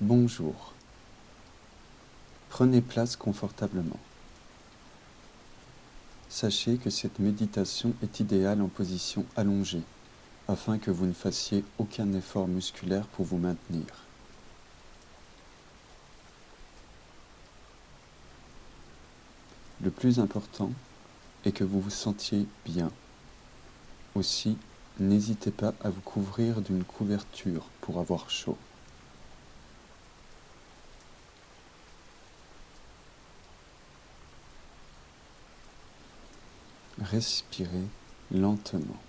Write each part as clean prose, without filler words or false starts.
Bonjour. Prenez place confortablement. Sachez que cette méditation est idéale en position allongée, afin que vous ne fassiez aucun effort musculaire pour vous maintenir. Le plus important est que vous vous sentiez bien. Aussi, n'hésitez pas à vous couvrir d'une couverture pour avoir chaud. Respirez lentement,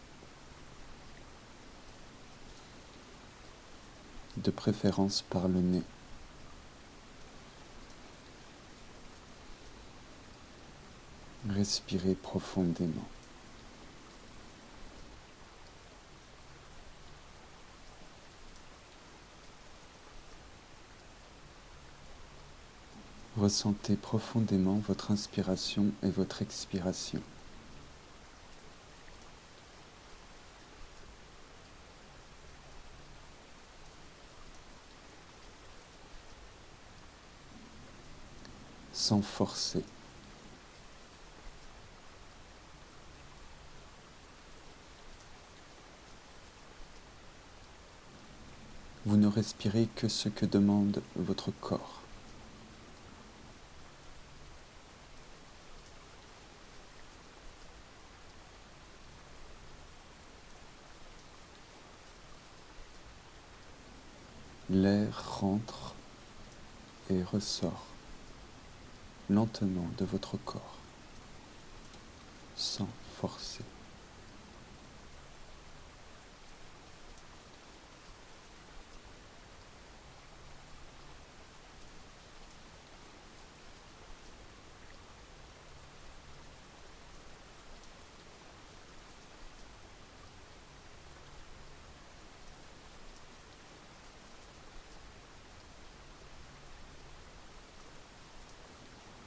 de préférence par le nez. Respirez profondément. Ressentez profondément votre inspiration et votre expiration. Sans forcer. Vous ne respirez que ce que demande votre corps. L'air rentre et ressort lentement de votre corps, sans forcer.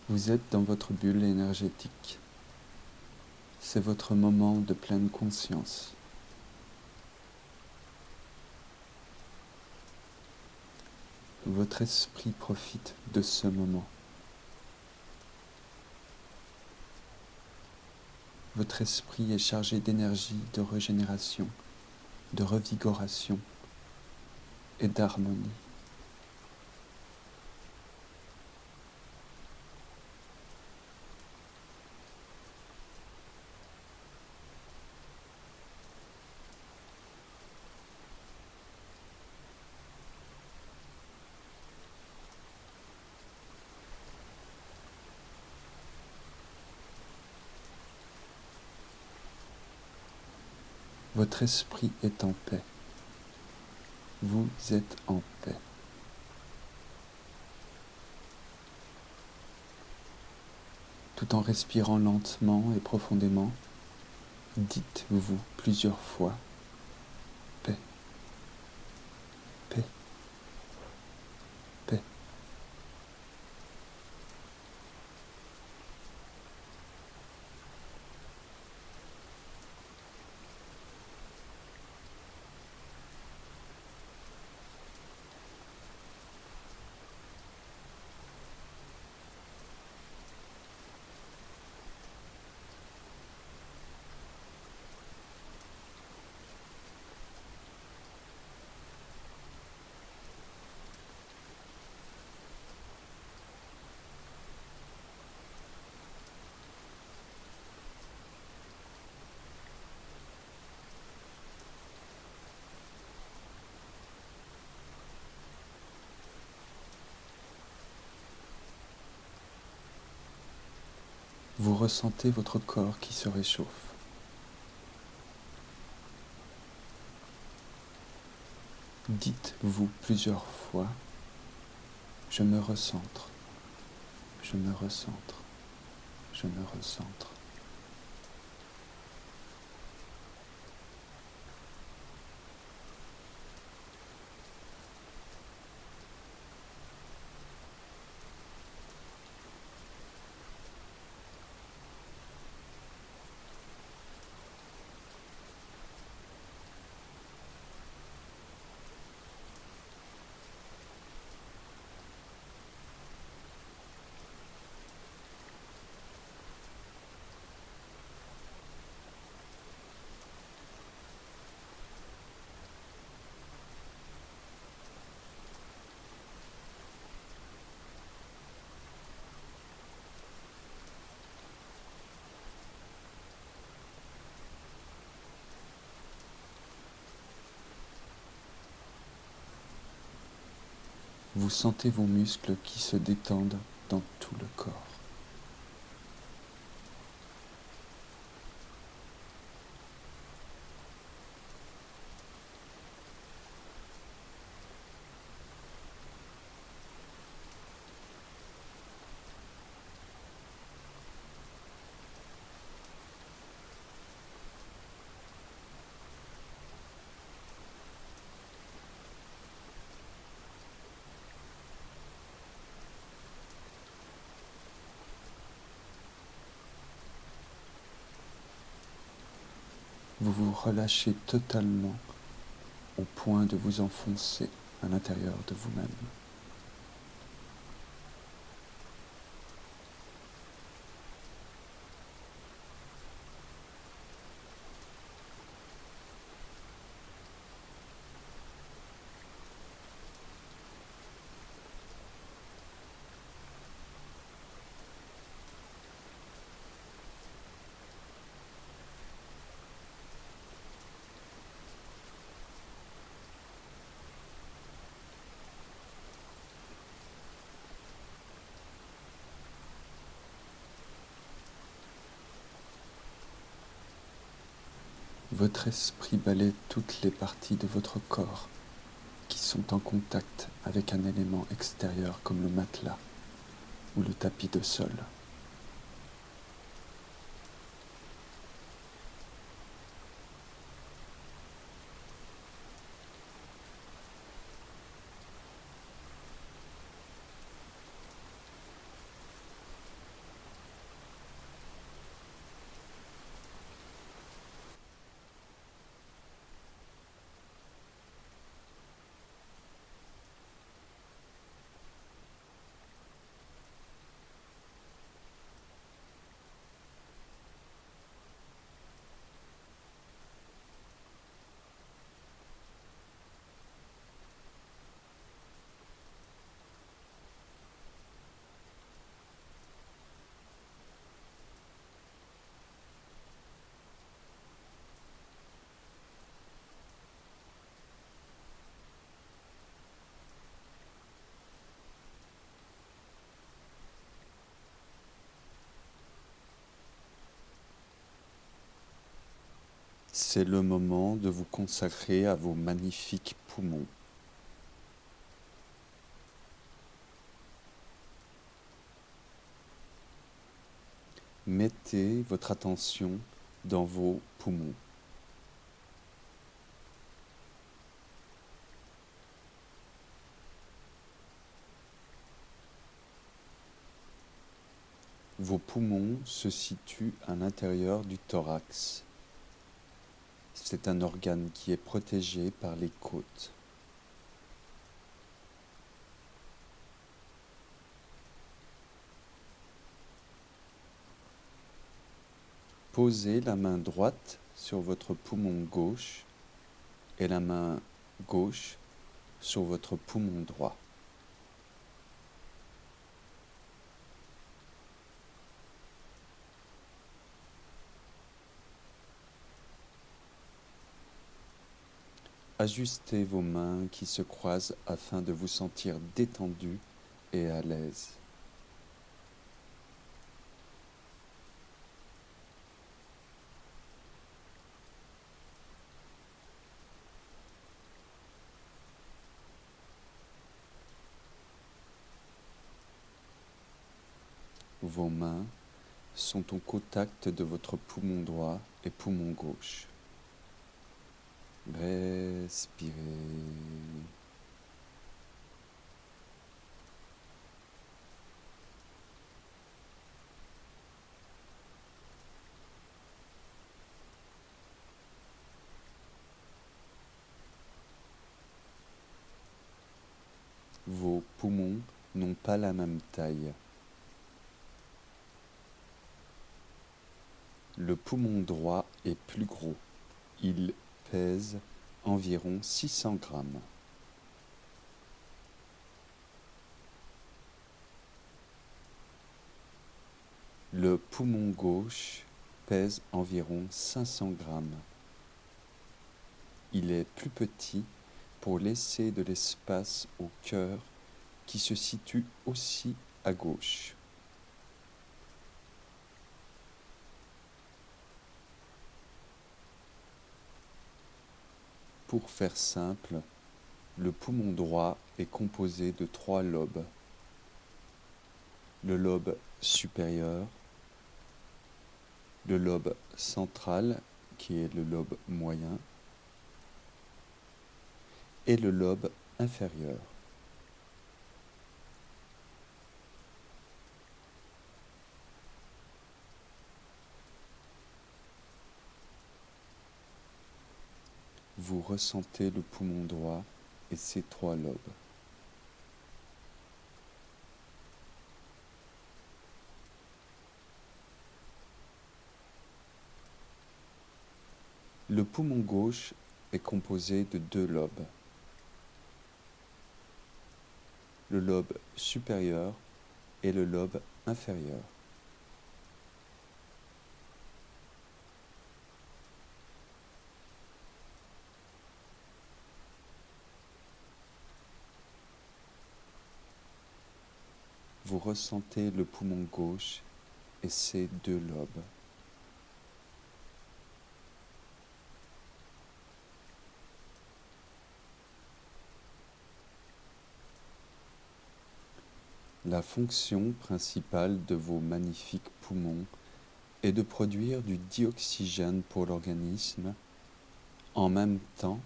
Vous êtes dans votre bulle énergétique. C'est votre moment de pleine conscience. Votre esprit profite de ce moment. Votre esprit est chargé d'énergie, de régénération, de revigoration et d'harmonie. Votre esprit est en paix. Vous êtes en paix. Tout en respirant lentement et profondément, dites-vous plusieurs fois paix, paix, paix. Vous ressentez votre corps qui se réchauffe. Dites-vous plusieurs fois, je me recentre, je me recentre, je me recentre. Vous sentez vos muscles qui se détendent dans tout le corps. Vous vous relâchez totalement au point de vous enfoncer à l'intérieur de vous-même. Votre esprit balaie toutes les parties de votre corps qui sont en contact avec un élément extérieur comme le matelas ou le tapis de sol. C'est le moment de vous consacrer à vos magnifiques poumons. Mettez votre attention dans vos poumons. Vos poumons se situent à l'intérieur du thorax. C'est un organe qui est protégé par les côtes. Posez la main droite sur votre poumon gauche et la main gauche sur votre poumon droit. Ajustez vos mains qui se croisent afin de vous sentir détendu et à l'aise. Vos mains sont au contact de votre poumon droit et poumon gauche. Respirez. Vos poumons n'ont pas la même taille. Le poumon droit est plus gros. Il pèse environ 600 grammes. Le poumon gauche pèse environ 500 grammes. Il est plus petit pour laisser de l'espace au cœur qui se situe aussi à gauche. Pour faire simple, le poumon droit est composé de 3 lobes. Le lobe supérieur, le lobe central, qui est le lobe moyen, et le lobe inférieur. Vous ressentez le poumon droit et ses 3 lobes. Le poumon gauche est composé de 2 lobes. Le lobe supérieur et le lobe inférieur. Vous ressentez le poumon gauche et ses 2 lobes. La fonction principale de vos magnifiques poumons est de produire du dioxygène pour l'organisme, en même temps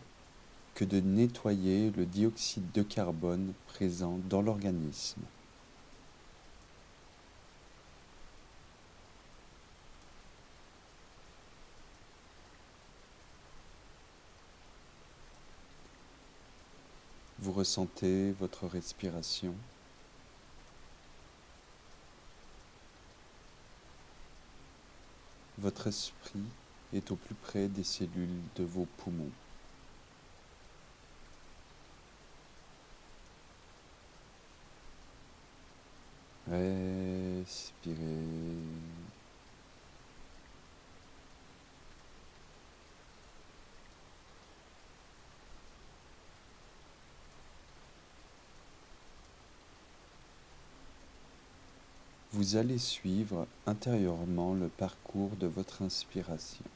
que de nettoyer le dioxyde de carbone présent dans l'organisme. Vous ressentez votre respiration. Votre esprit est au plus près des cellules de vos poumons. Respirez. Vous allez suivre intérieurement le parcours de votre inspiration.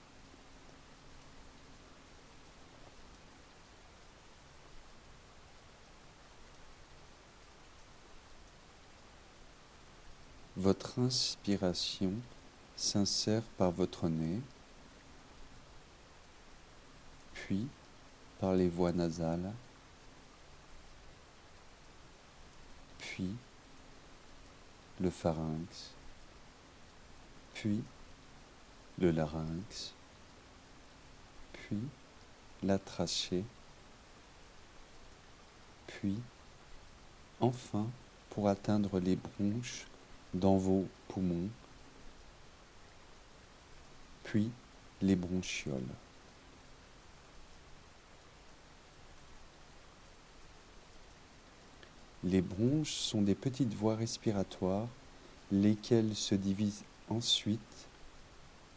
Votre inspiration s'insère par votre nez, puis par les voies nasales, puis le pharynx, puis le larynx, puis la trachée, puis enfin pour atteindre les bronches dans vos poumons, puis les bronchioles. Les bronches sont des petites voies respiratoires, lesquelles se divisent ensuite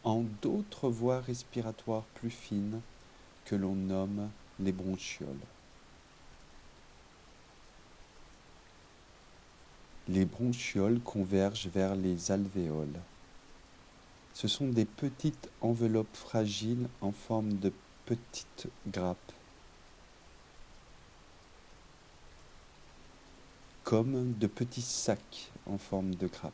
en d'autres voies respiratoires plus fines que l'on nomme les bronchioles. Les bronchioles convergent vers les alvéoles. Ce sont des petites enveloppes fragiles en forme de petites grappes, comme de petits sacs en forme de grappe.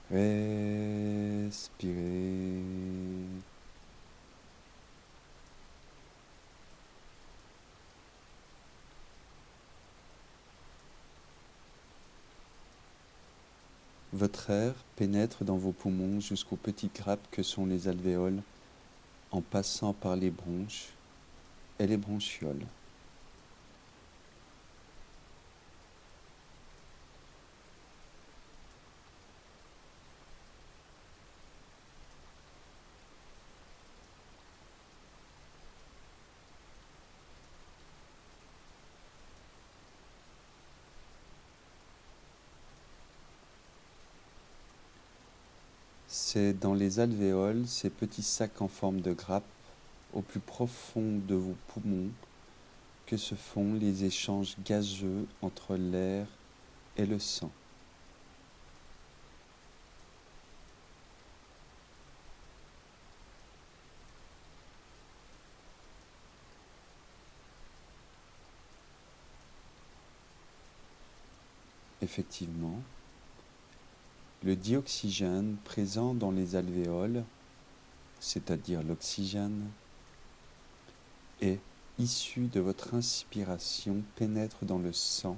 Respirez. Votre air pénètre dans vos poumons jusqu'aux petites grappes que sont les alvéoles, en passant par les bronches et les bronchioles. C'est dans les alvéoles, ces petits sacs en forme de grappe, au plus profond de vos poumons, que se font les échanges gazeux entre l'air et le sang. Effectivement, le dioxygène présent dans les alvéoles, c'est-à-dire l'oxygène, est issu de votre inspiration, pénètre dans le sang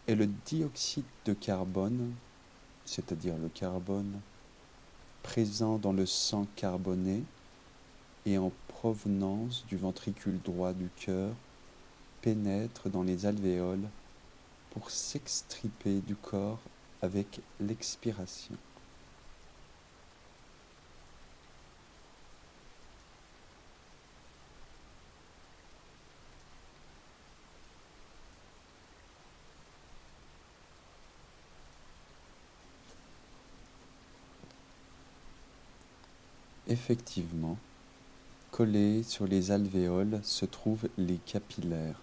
et le dioxyde de carbone, c'est-à-dire le carbone, présent dans le sang carboné et en provenance du ventricule droit du cœur, pénètre dans les alvéoles pour s'extirper du corps avec l'expiration. Effectivement, collés sur les alvéoles se trouvent les capillaires.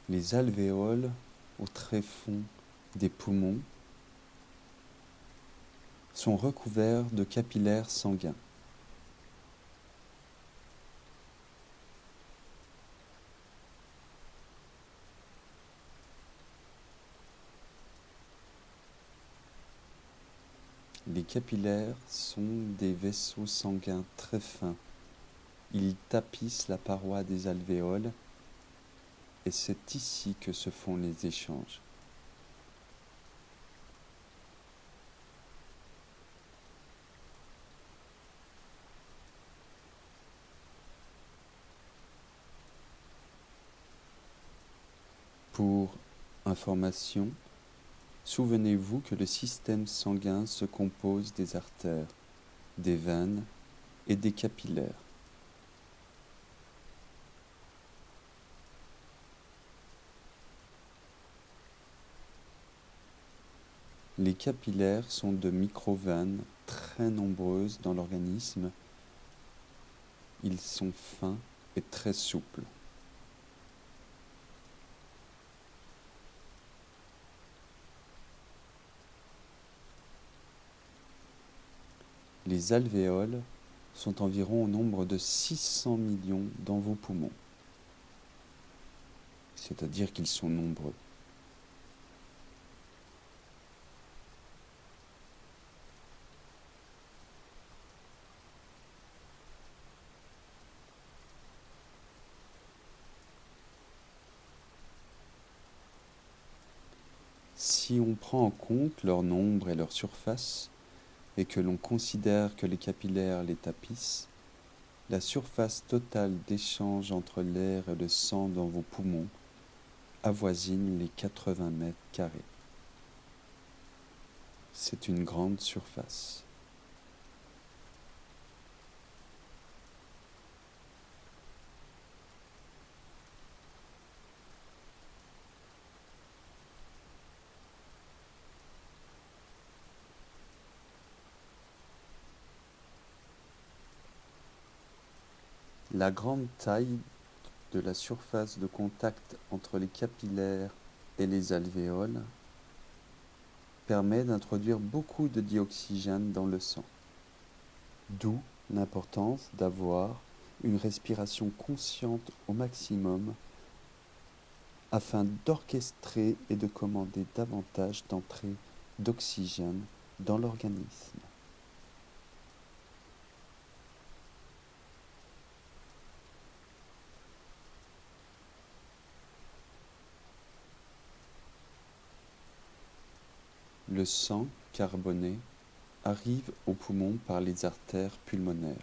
Les alvéoles, au tréfonds des poumons, sont recouverts de capillaires sanguins. Les capillaires sont des vaisseaux sanguins très fins. Ils tapissent la paroi des alvéoles et c'est ici que se font les échanges. Pour information, souvenez-vous que le système sanguin se compose des artères, des veines et des capillaires. Les capillaires sont de micro-veines très nombreuses dans l'organisme. Ils sont fins et très souples. Les alvéoles sont environ au nombre de 600 millions dans vos poumons. C'est-à-dire qu'ils sont nombreux. Si on prend en compte leur nombre et leur surface, et que l'on considère que les capillaires les tapissent, la surface totale d'échange entre l'air et le sang dans vos poumons avoisine les 80 mètres carrés. C'est une grande surface. La grande taille de la surface de contact entre les capillaires et les alvéoles permet d'introduire beaucoup de dioxygène dans le sang. D'où l'importance d'avoir une respiration consciente au maximum afin d'orchestrer et de commander davantage d'entrée d'oxygène dans l'organisme. Le sang carboné arrive aux poumons par les artères pulmonaires.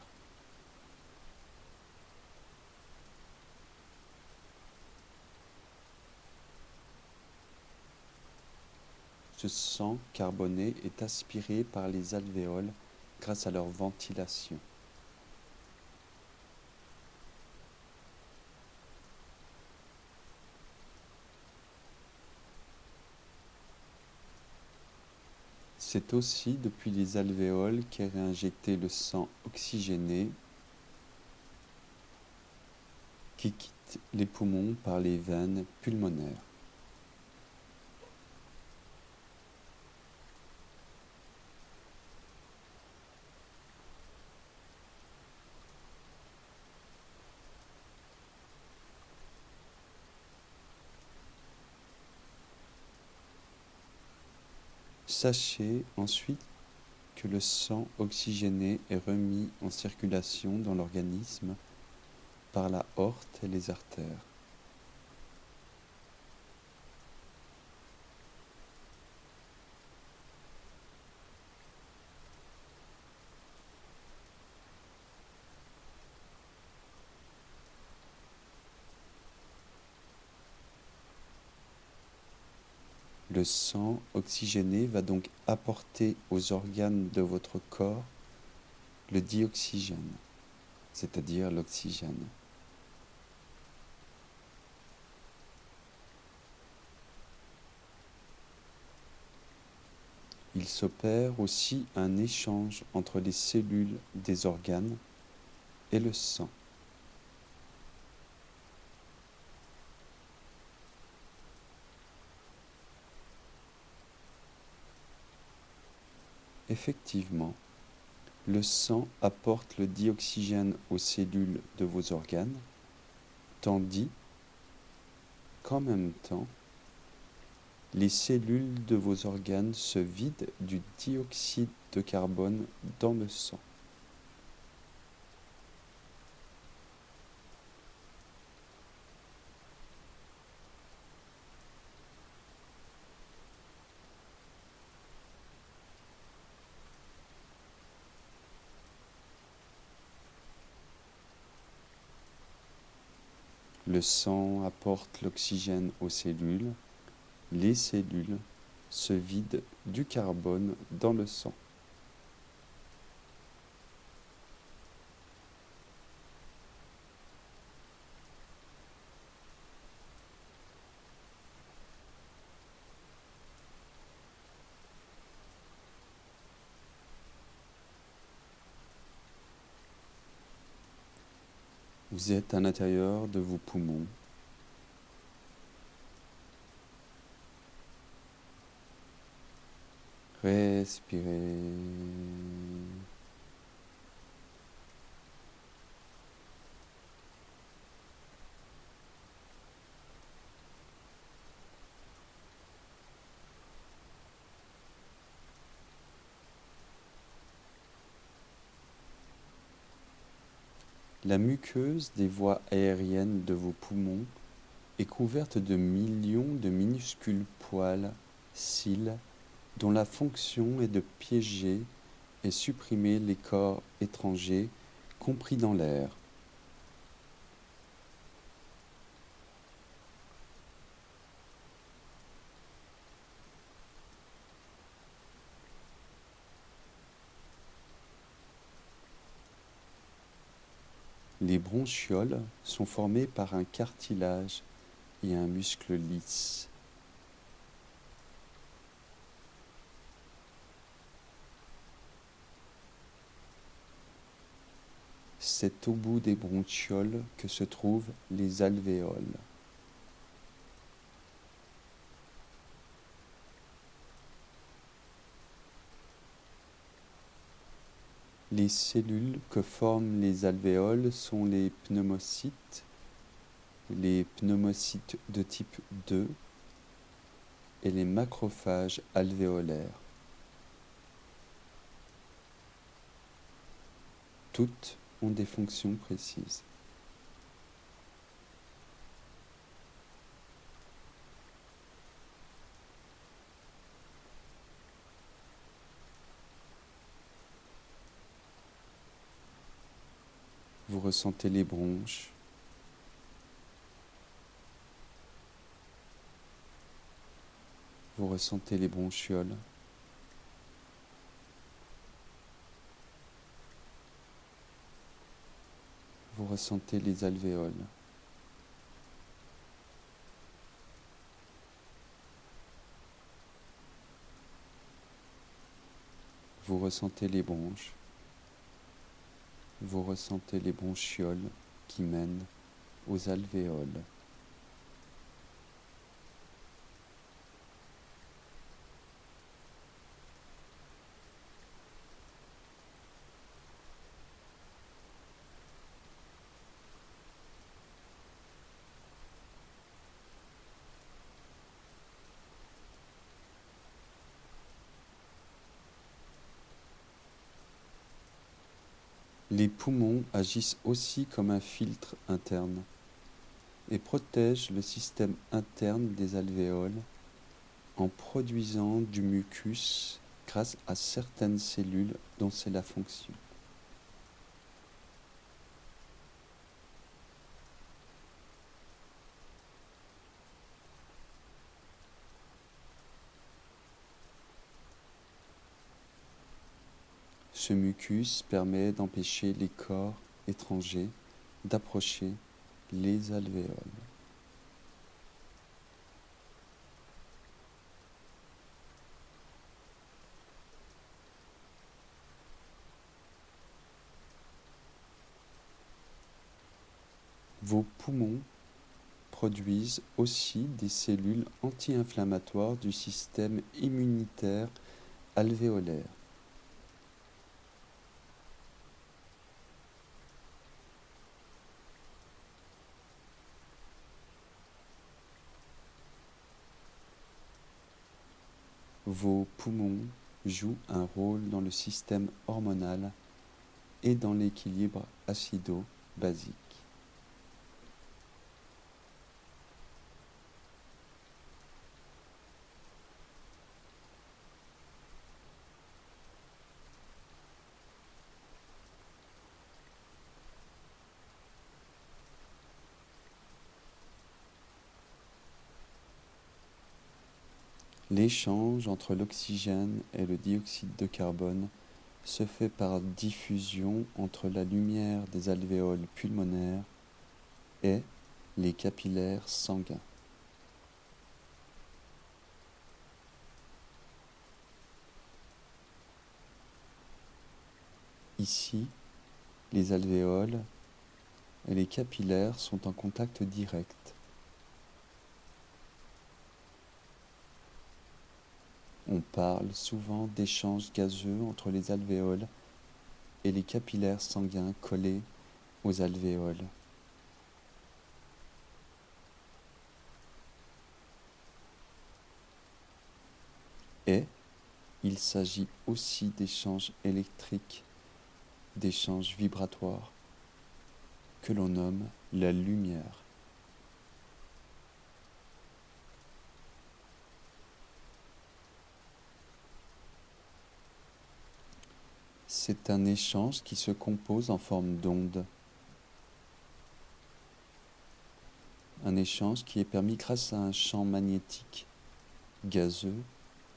Ce sang carboné est aspiré par les alvéoles grâce à leur ventilation. C'est aussi depuis les alvéoles qu'est réinjecté le sang oxygéné qui quitte les poumons par les veines pulmonaires. Sachez ensuite que le sang oxygéné est remis en circulation dans l'organisme par la aorte et les artères. Le sang oxygéné va donc apporter aux organes de votre corps le dioxygène, c'est-à-dire l'oxygène. Il s'opère aussi un échange entre les cellules des organes et le sang. Effectivement, le sang apporte le dioxygène aux cellules de vos organes, tandis qu'en même temps, les cellules de vos organes se vident du dioxyde de carbone dans le sang. Le sang apporte l'oxygène aux cellules, les cellules se vident du carbone dans le sang. Vous êtes à l'intérieur de vos poumons. Respirez. La muqueuse des voies aériennes de vos poumons est couverte de millions de minuscules poils, cils, dont la fonction est de piéger et supprimer les corps étrangers compris dans l'air. Les bronchioles sont formées par un cartilage et un muscle lisse. C'est au bout des bronchioles que se trouvent les alvéoles. Les cellules que forment les alvéoles sont les pneumocytes de type 2 et les macrophages alvéolaires. Toutes ont des fonctions précises. Vous ressentez les bronches, Vous ressentez les bronchioles. Vous ressentez les alvéoles. Vous ressentez les bronches. Vous ressentez les bronchioles qui mènent aux alvéoles. Les poumons agissent aussi comme un filtre interne et protègent le système interne des alvéoles en produisant du mucus grâce à certaines cellules dont c'est la fonction. Ce mucus permet d'empêcher les corps étrangers d'approcher les alvéoles. Vos poumons produisent aussi des cellules anti-inflammatoires du système immunitaire alvéolaire. Vos poumons jouent un rôle dans le système hormonal et dans l'équilibre acido-basique. L'échange entre l'oxygène et le dioxyde de carbone se fait par diffusion entre la lumière des alvéoles pulmonaires et les capillaires sanguins. Ici, les alvéoles et les capillaires sont en contact direct. On parle souvent d'échanges gazeux entre les alvéoles et les capillaires sanguins collés aux alvéoles. Et il s'agit aussi d'échanges électriques, d'échanges vibratoires, que l'on nomme la lumière. C'est un échange qui se compose en forme d'onde. Un échange qui est permis grâce à un champ magnétique, gazeux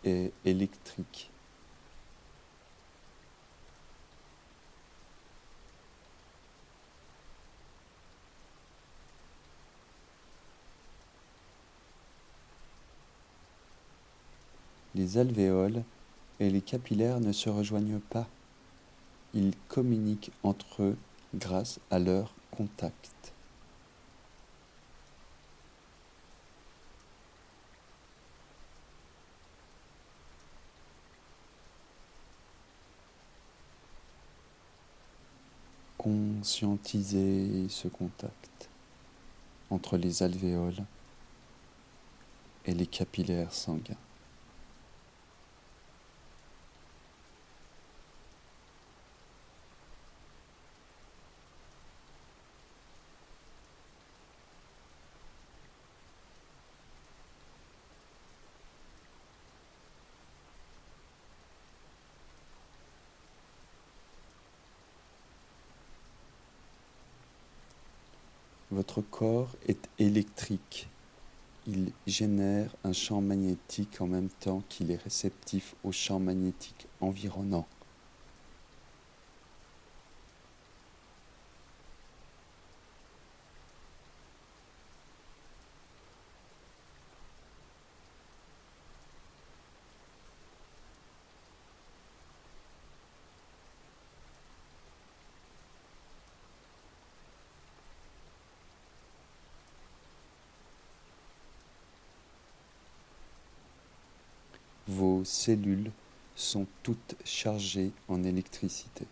et électrique. Les alvéoles et les capillaires ne se rejoignent pas. Ils communiquent entre eux grâce à leur contact. Conscientisez ce contact entre les alvéoles et les capillaires sanguins. Votre corps est électrique. Il génère un champ magnétique en même temps qu'il est réceptif au champ magnétique environnant. Vos cellules sont toutes chargées en électricité.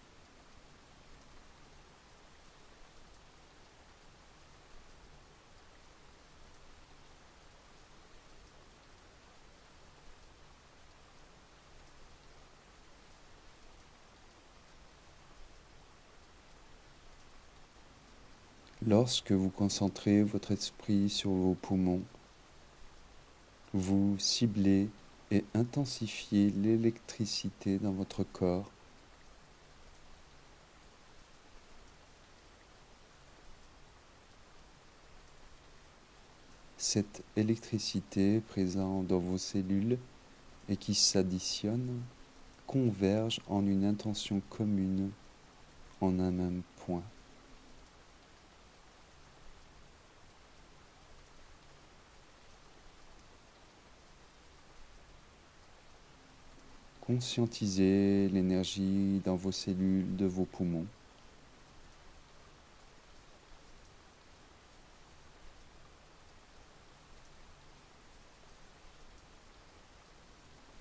Lorsque vous concentrez votre esprit sur vos poumons, vous ciblez et intensifiez l'électricité dans votre corps. Cette électricité présente dans vos cellules et qui s'additionne converge en une intention commune en un même point. Conscientisez l'énergie dans vos cellules de vos poumons.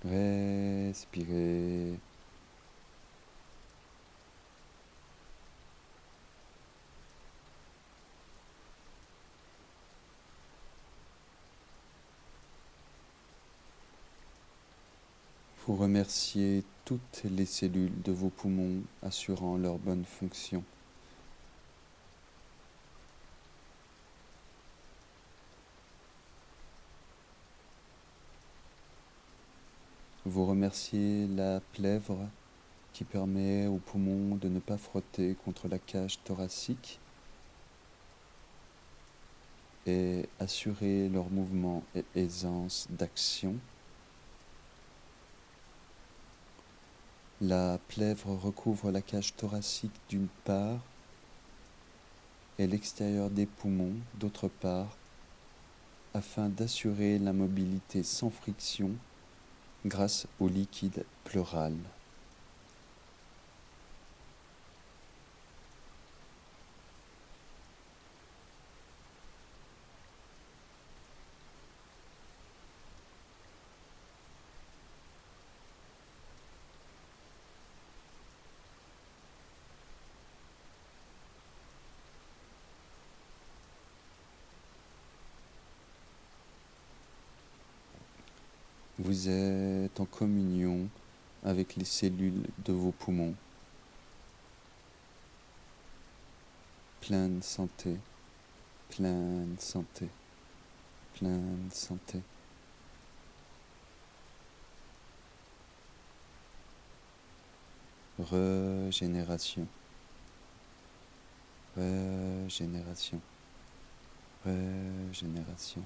Respirez. Vous remerciez toutes les cellules de vos poumons assurant leur bonne fonction. Vous remerciez la plèvre qui permet aux poumons de ne pas frotter contre la cage thoracique et assurer leur mouvement et aisance d'action. La plèvre recouvre la cage thoracique d'une part et l'extérieur des poumons d'autre part, afin d'assurer la mobilité sans friction grâce au liquide pleural. Vous êtes en communion avec les cellules de vos poumons, pleine santé, pleine santé, pleine santé. Régénération, régénération, régénération.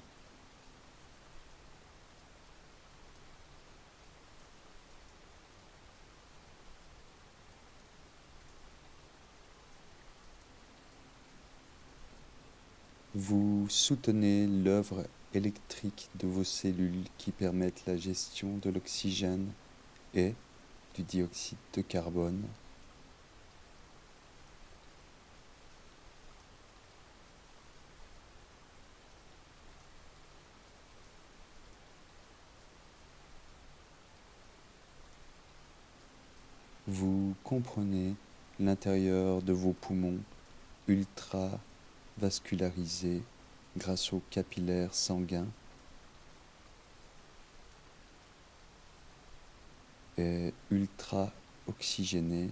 Vous soutenez l'œuvre électrique de vos cellules qui permettent la gestion de l'oxygène et du dioxyde de carbone. Vous comprenez l'intérieur de vos poumons ultra vascularisés grâce aux capillaires sanguins et ultra oxygénés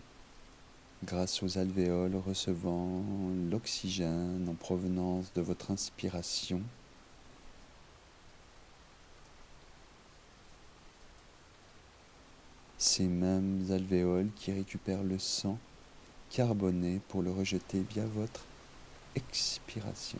grâce aux alvéoles recevant l'oxygène en provenance de votre inspiration. Ces mêmes alvéoles qui récupèrent le sang carboné pour le rejeter via votre expiration.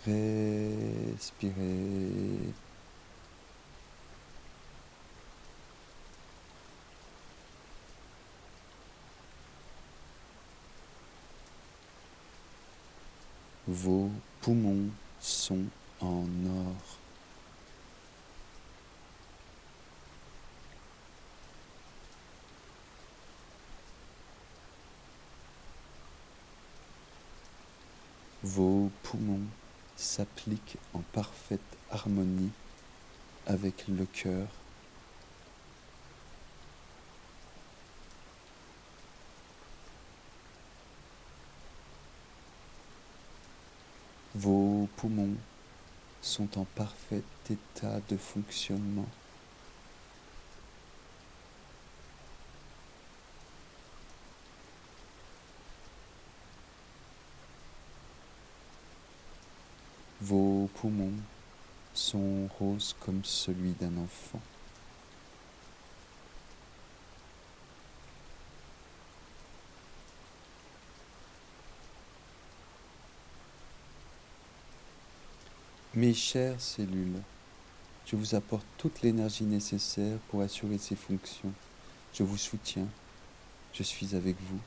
Respirez. Vos poumons sont en or. Vos poumons s'appliquent en parfaite harmonie avec le cœur. Vos poumons sont en parfait état de fonctionnement. Vos poumons sont roses comme celui d'un enfant. Mes chères cellules, je vous apporte toute l'énergie nécessaire pour assurer ces fonctions. Je vous soutiens, je suis avec vous.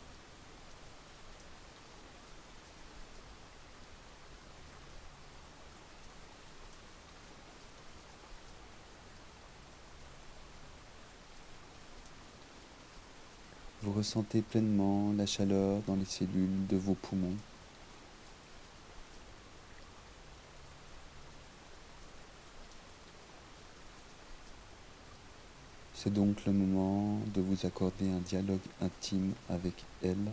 Vous ressentez pleinement la chaleur dans les cellules de vos poumons. C'est donc le moment de vous accorder un dialogue intime avec elle.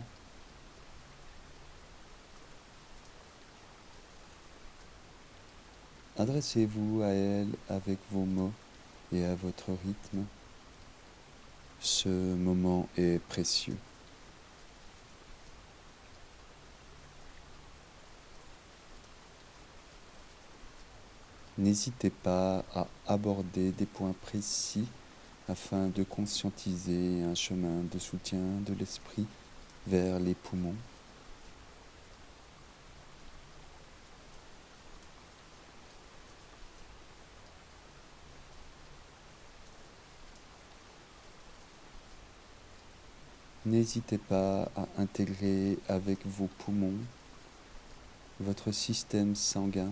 Adressez-vous à elle avec vos mots et à votre rythme. Ce moment est précieux. N'hésitez pas à aborder des points précis afin de conscientiser un chemin de soutien de l'esprit vers les poumons. N'hésitez pas à intégrer avec vos poumons votre système sanguin,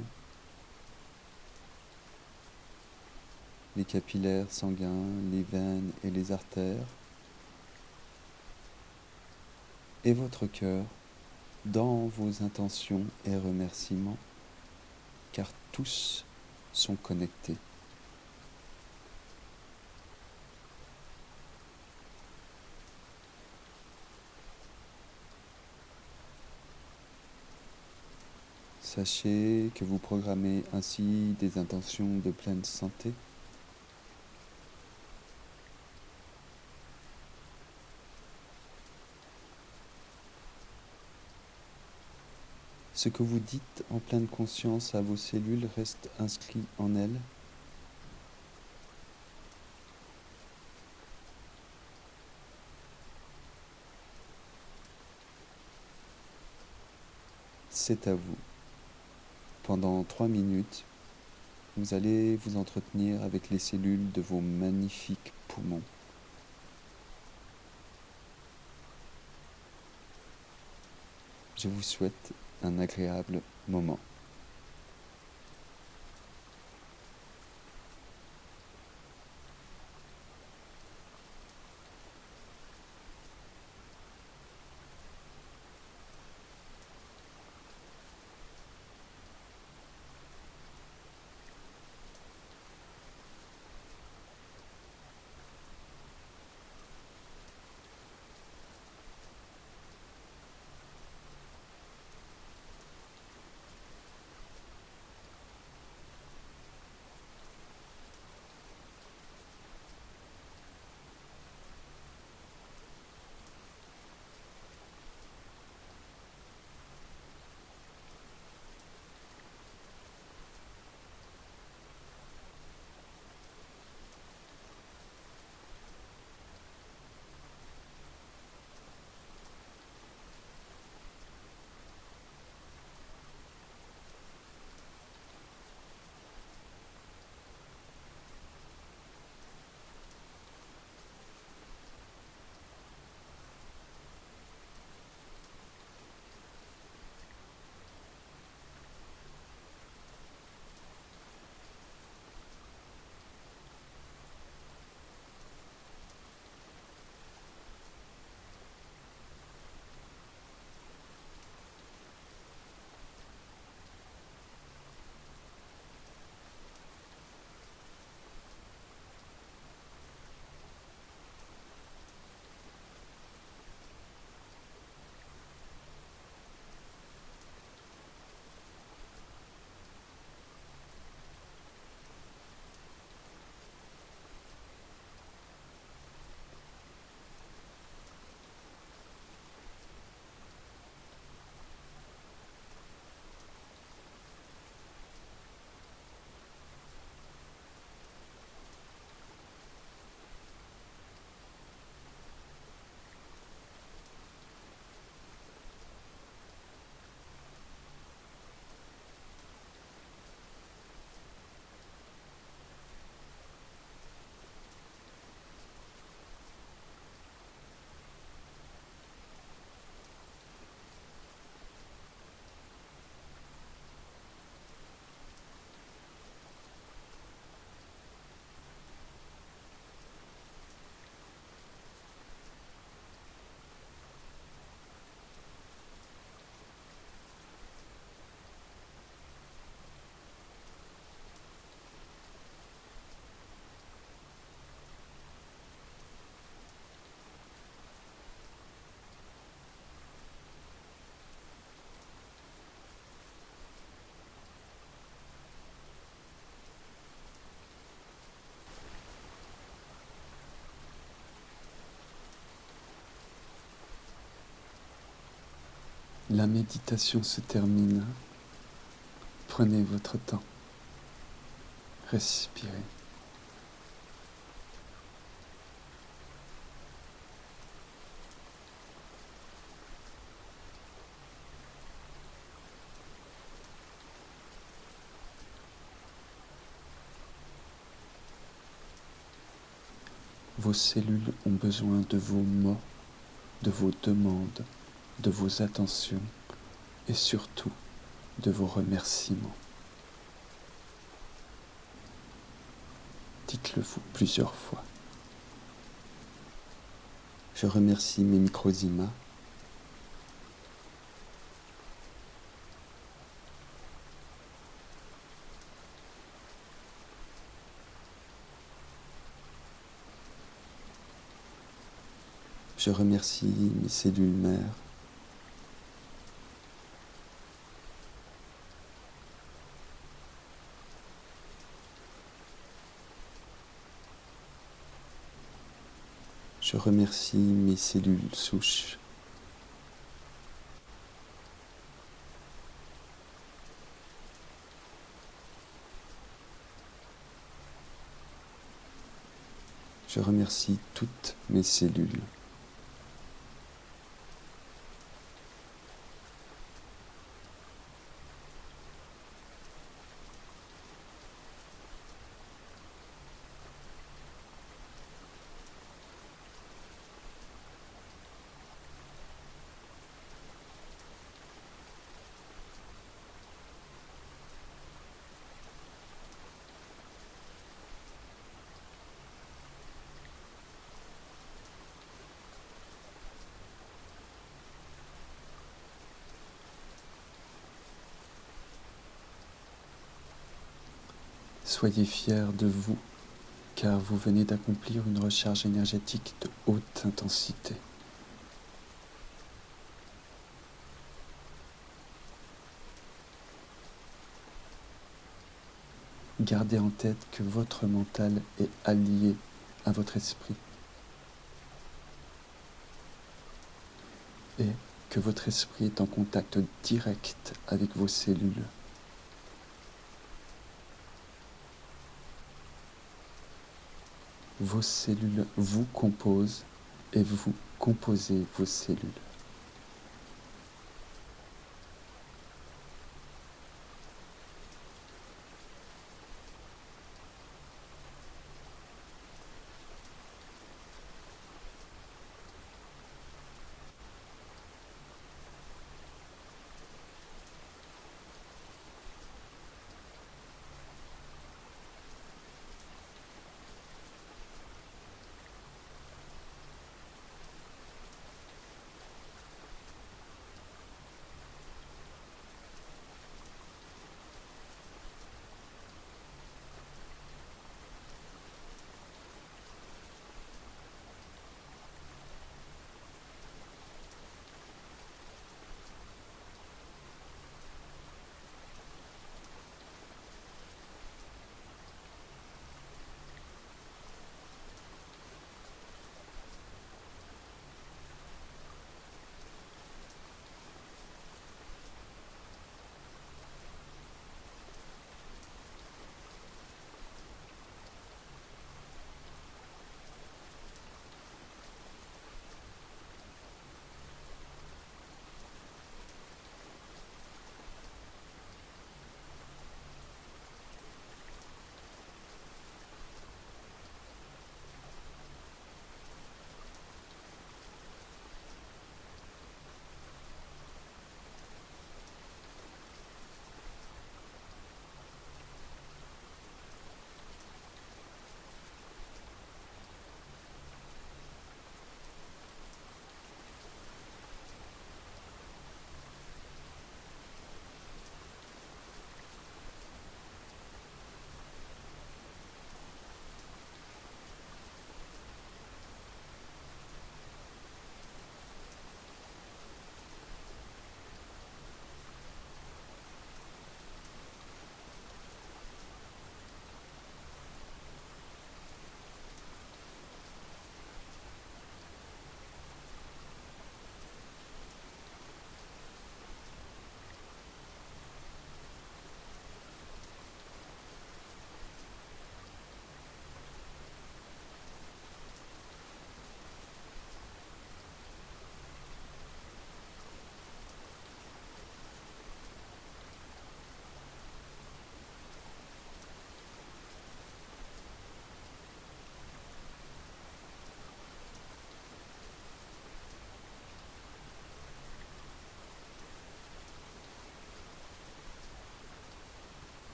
les capillaires sanguins, les veines et les artères, et votre cœur dans vos intentions et remerciements, car tous sont connectés. Sachez que vous programmez ainsi des intentions de pleine santé. Ce que vous dites en pleine conscience à vos cellules reste inscrit en elles. C'est à vous. Pendant 3 minutes, vous allez vous entretenir avec les cellules de vos magnifiques poumons. Je vous souhaite un agréable moment. La méditation se termine. Prenez votre temps. Respirez. Vos cellules ont besoin de vos mots, de vos demandes, de vos attentions et surtout de vos remerciements. Dites-le-vous plusieurs fois. Je remercie mes microzymas. Je remercie mes cellules mères. Je remercie mes cellules souches. Je remercie toutes mes cellules. Soyez fiers de vous, car vous venez d'accomplir une recharge énergétique de haute intensité. Gardez en tête que votre mental est allié à votre esprit et que votre esprit est en contact direct avec vos cellules. Vos cellules vous composent et vous composez vos cellules.